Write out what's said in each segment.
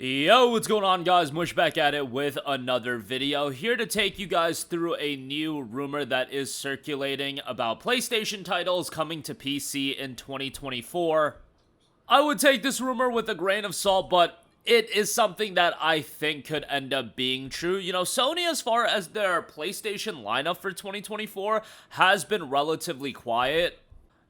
Yo, what's going on, guys? Mush back at it with another video, here to take you guys through a new rumor that is circulating about PlayStation titles coming to PC in 2024. I would take this rumor with a grain of salt, but it is something that I think could end up being true. You know, Sony, as far as their PlayStation lineup for 2024, has been relatively quiet.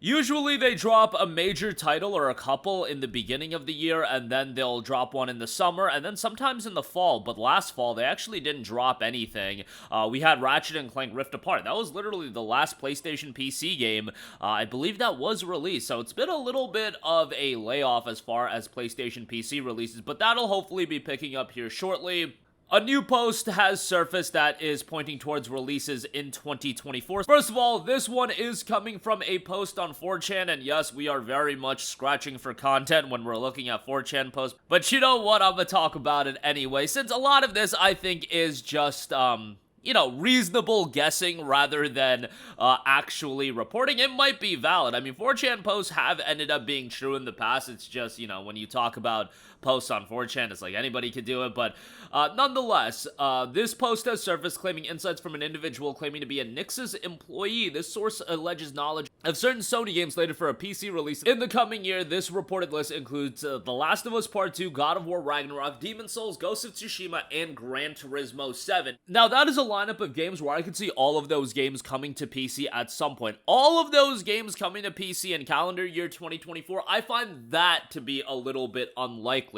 Usually they drop a major title or a couple in the beginning of the year, and then they'll drop one in the summer, and then sometimes in the fall. But last fall, they actually didn't drop anything. We had Ratchet & Clank Rift Apart. That was literally the last PlayStation PC game. I believe that was released, so it's been a little bit of a layoff as far as PlayStation PC releases, but that'll hopefully be picking up here shortly. A new post has surfaced that is pointing towards releases in 2024. First of all, this one is coming from a post on 4chan, and yes, we are very much scratching for content when we're looking at 4chan posts. But you know what? I'm gonna talk about it anyway, since a lot of this, I think, is just, you know, reasonable guessing rather than actually reporting. It might be valid. I mean, 4chan posts have ended up being true in the past. It's just, you know, when you talk about posts on 4chan, it's like anybody could do it. But nonetheless, this post has surfaced claiming insights from an individual claiming to be a Nix's employee. This source alleges knowledge of certain Sony games slated for a PC release in the coming year. This reported list includes The Last of Us Part 2, God of War Ragnarok, Demon's Souls, Ghost of Tsushima, and Gran Turismo 7. Now, that is a lineup of games where I could see all of those games coming to PC at some point. All of those games coming to PC in calendar year 2024, I find that to be a little bit unlikely.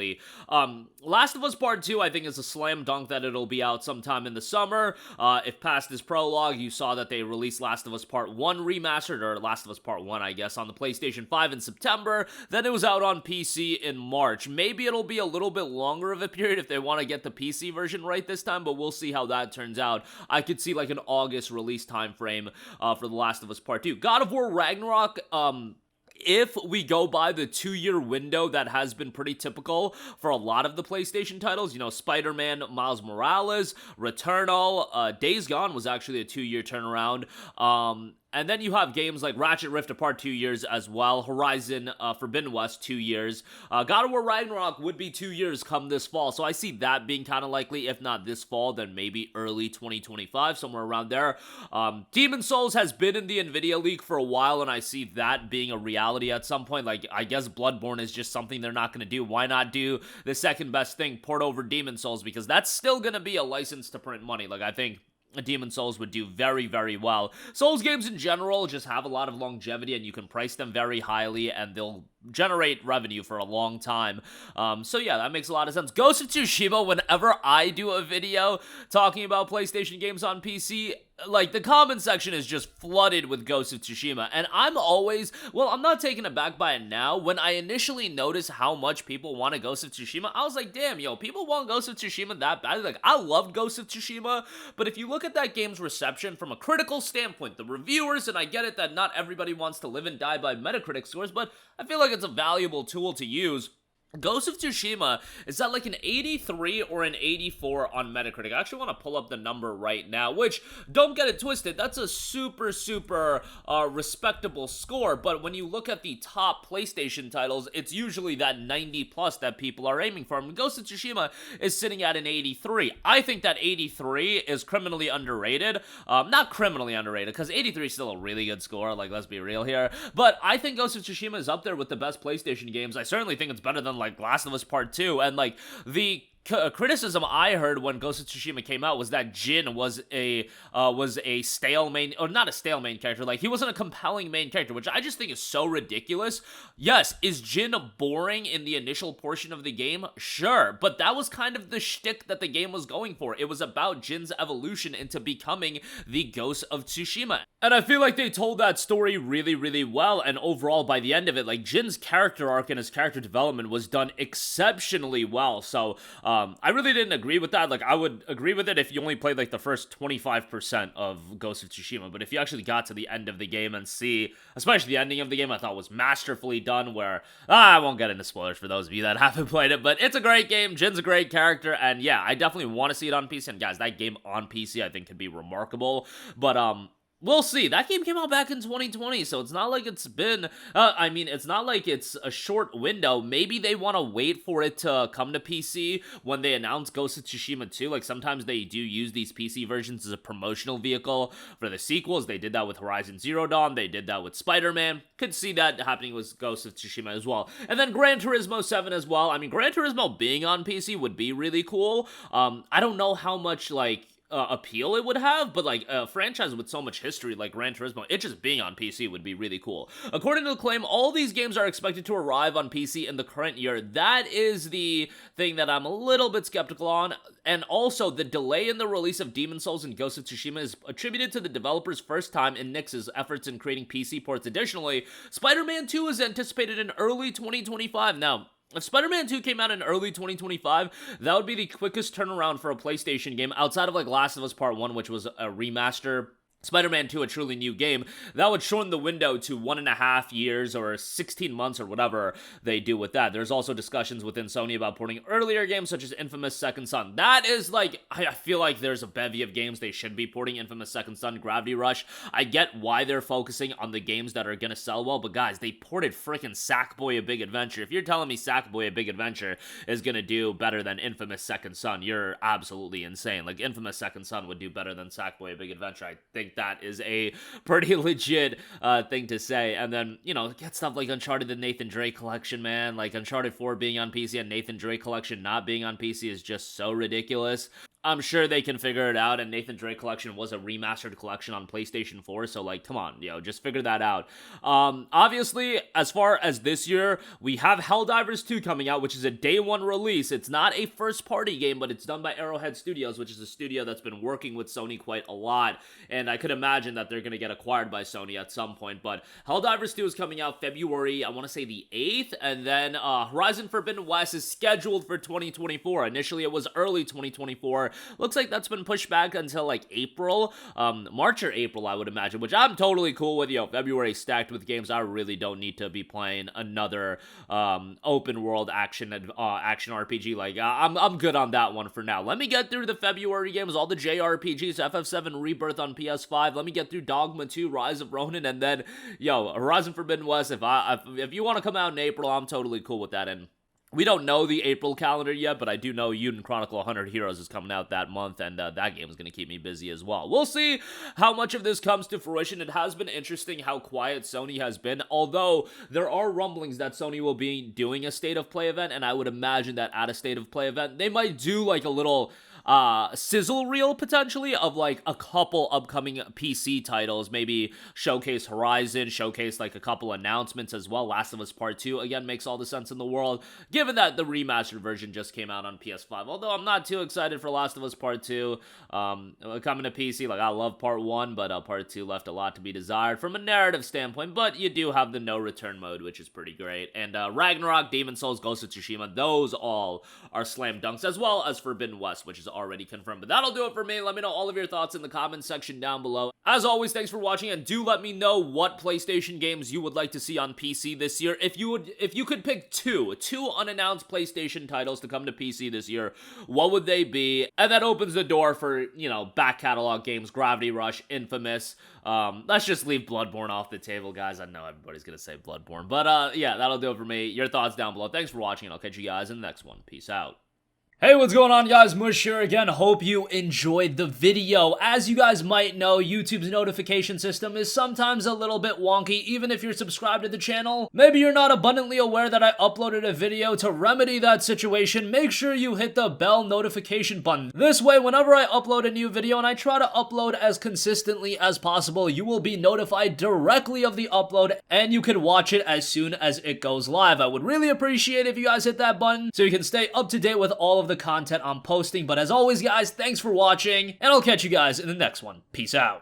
Last of Us Part 2, I think, is a slam dunk that it'll be out sometime in the summer. If past this prologue, you saw that they released Last of Us Part 1 remastered, or Last of Us Part 1, I guess, on the PlayStation 5 in September. Then it was out on PC in March. Maybe it'll be a little bit longer of a period if they want to get the PC version right this time, but we'll see how that turns out. I could see like an August release time frame for The Last of Us Part 2. God of War Ragnarok, if we go by the 2-year window that has been pretty typical for a lot of the PlayStation titles, you know, Spider-Man, Miles Morales, Returnal, Days Gone was actually a 2-year turnaround, and then you have games like Ratchet Rift Apart 2 years as well, Horizon Forbidden West 2 years, God of War Ragnarok would be 2 years come this fall, so I see that being kind of likely. If not this fall, then maybe early 2025, somewhere around there. Demon's Souls has been in the Nvidia leak for a while, and I see that being a reality at some point. Like, I guess Bloodborne is just something they're not going to do. Why not do the second best thing, port over Demon's Souls, because that's still going to be a license to print money. Like, I think Demon's Souls would do very, very well. Souls games in general just have a lot of longevity, and you can price them very highly, and they'll generate revenue for a long time. So yeah, that makes a lot of sense. Ghost of Tsushima, whenever I do a video talking about PlayStation games on PC, like, the comment section is just flooded with Ghost of Tsushima, and I'm always, well, I'm not taken aback by it now. When I initially noticed how much people wanted Ghost of Tsushima, I was like, damn, yo, people want Ghost of Tsushima that bad? Like, I loved Ghost of Tsushima, but if you look at that game's reception from a critical standpoint, the reviewers, and I get it that not everybody wants to live and die by Metacritic scores, but I feel like it's a valuable tool to use. Ghost of Tsushima is at like an 83 or an 84 on Metacritic. I actually want to pull up the number right now, which, don't get it twisted, that's a super respectable score, but when you look at the top PlayStation titles, it's usually that 90 plus that people are aiming for. And Ghost of Tsushima is sitting at an 83. I think that 83 is criminally underrated. Not criminally underrated, because 83 is still a really good score, like, let's be real here, but I think Ghost of Tsushima is up there with the best PlayStation games. I certainly think it's better than like Last of Us Part 2, and like the criticism I heard when Ghost of Tsushima came out was that Jin was a stale main, or not a stale main character, like, he wasn't a compelling main character, which I just think is so ridiculous. Yes, is Jin boring in the initial portion of the game? Sure, but that was kind of the shtick that the game was going for. It was about Jin's evolution into becoming the Ghost of Tsushima, and I feel like they told that story really well, and overall, by the end of it, like, Jin's character arc and his character development was done exceptionally well. So I really didn't agree with that. Like, I would agree with it if you only played like the first 25% of Ghost of Tsushima, but if you actually got to the end of the game and see, especially the ending of the game, I thought was masterfully done, where, I won't get into spoilers for those of you that haven't played it, but it's a great game, Jin's a great character, and yeah, I definitely want to see it on PC, and guys, that game on PC I think could be remarkable, but We'll see. That game came out back in 2020, so it's not like it's been, I mean, it's not like it's a short window. Maybe they want to wait for it to come to PC when they announce Ghost of Tsushima 2. Like, sometimes they do use these PC versions as a promotional vehicle for the sequels. They did that with Horizon Zero Dawn. They did that with Spider-Man. Could see that happening with Ghost of Tsushima as well. And then Gran Turismo 7 as well. I mean, Gran Turismo being on PC would be really cool. I don't know how much, like, appeal it would have, but like a franchise with so much history like Gran Turismo, it just being on PC would be really cool. According to the claim, all these games are expected to arrive on PC in the current year. That is the thing that I'm a little bit skeptical on. And also, the delay in the release of Demon's Souls and Ghost of Tsushima is attributed to the developer's first time in Nix's efforts in creating PC ports. Additionally, Spider-Man 2 is anticipated in early 2025. Now, if Spider-Man 2 came out in early 2025, that would be the quickest turnaround for a PlayStation game outside of like Last of Us Part 1, which was a remaster. Spider-Man 2, a truly new game, that would shorten the window to 1.5 years or 16 months or whatever they do with that. There's also discussions within Sony about porting earlier games such as Infamous Second Son. That is like, I feel like there's a bevy of games they should be porting. Infamous Second Son, Gravity Rush. I get why they're focusing on the games that are gonna sell well, but guys, they ported freaking Sackboy: A Big Adventure. If you're telling me Sackboy: A Big Adventure is gonna do better than Infamous Second Son, you're absolutely insane. Like, Infamous Second Son would do better than Sackboy: A Big Adventure. I think that is a pretty legit thing to say. And then, you know, get stuff like Uncharted: The Nathan Drake Collection, man. Like, Uncharted 4 being on PC and Nathan Drake Collection not being on PC is just so ridiculous. I'm sure they can figure it out, and Nathan Drake Collection was a remastered collection on PlayStation 4, so, like, come on, just figure that out. Obviously, as far as this year, we have Helldivers 2 coming out, which is a day one release. It's not a first-party game, but it's done by Arrowhead Studios, which is a studio that's been working with Sony quite a lot, and I could imagine that they're going to get acquired by Sony at some point, but Helldivers 2 is coming out February, I want to say the 8th, and then Horizon Forbidden West is scheduled for 2024. Initially, it was early 2024. Looks like that's been pushed back until like April, March or April, I would imagine, which I'm totally cool with. February stacked with games. I really don't need to be playing another open world action RPG. Like, I'm good on that one for now. Let me get through the February games, all the JRPGs, FF7 Rebirth on PS5. Let me get through Dogma 2, Rise of Ronin, and then Horizon Forbidden West. If you want to come out in April, I'm totally cool with that. And we don't know the April calendar yet, but I do know Yuden Chronicle 100 Heroes is coming out that month, and that game is going to keep me busy as well. We'll see how much of this comes to fruition. It has been interesting how quiet Sony has been, although there are rumblings that Sony will be doing a State of Play event, and I would imagine that at a State of Play event, they might do like a little sizzle reel potentially of like a couple upcoming PC titles, maybe showcase Horizon, showcase like a couple announcements as well. Last of Us Part 2 again makes all the sense in the world, given that the remastered version just came out on PS5. Although I'm not too excited for Last of Us Part 2 coming to PC. Like, I love Part 1, but Part 2 left a lot to be desired from a narrative standpoint, but you do have the no return mode, which is pretty great. And Ragnarok, Demon's Souls, Ghost of Tsushima, those all are slam dunks, as well as Forbidden West, which is already confirmed. But that'll do it for me. Let me know all of your thoughts in the comments section down below. As always, thanks for watching, and do let me know what PlayStation games you would like to see on PC this year. If you could pick two unannounced PlayStation titles to come to PC this year, what would they be? And that opens the door for, back catalog games, Gravity Rush, Infamous. Let's just leave Bloodborne off the table, guys. I know everybody's gonna say Bloodborne, but yeah, that'll do it for me. Your thoughts down below. Thanks for watching, and I'll catch you guys in the next one. Peace out. Hey, what's going on, guys? Mush here again. Hope you enjoyed the video. As you guys might know, YouTube's notification system is sometimes a little bit wonky, even if you're subscribed to the channel. Maybe you're not abundantly aware that I uploaded a video. To remedy that situation, make sure you hit the bell notification button. This way, whenever I upload a new video, and I try to upload as consistently as possible, you will be notified directly of the upload, and you can watch it as soon as it goes live. I would really appreciate if you guys hit that button so you can stay up to date with all of the content I'm posting. But as always, guys, thanks for watching, and I'll catch you guys in the next one. Peace out.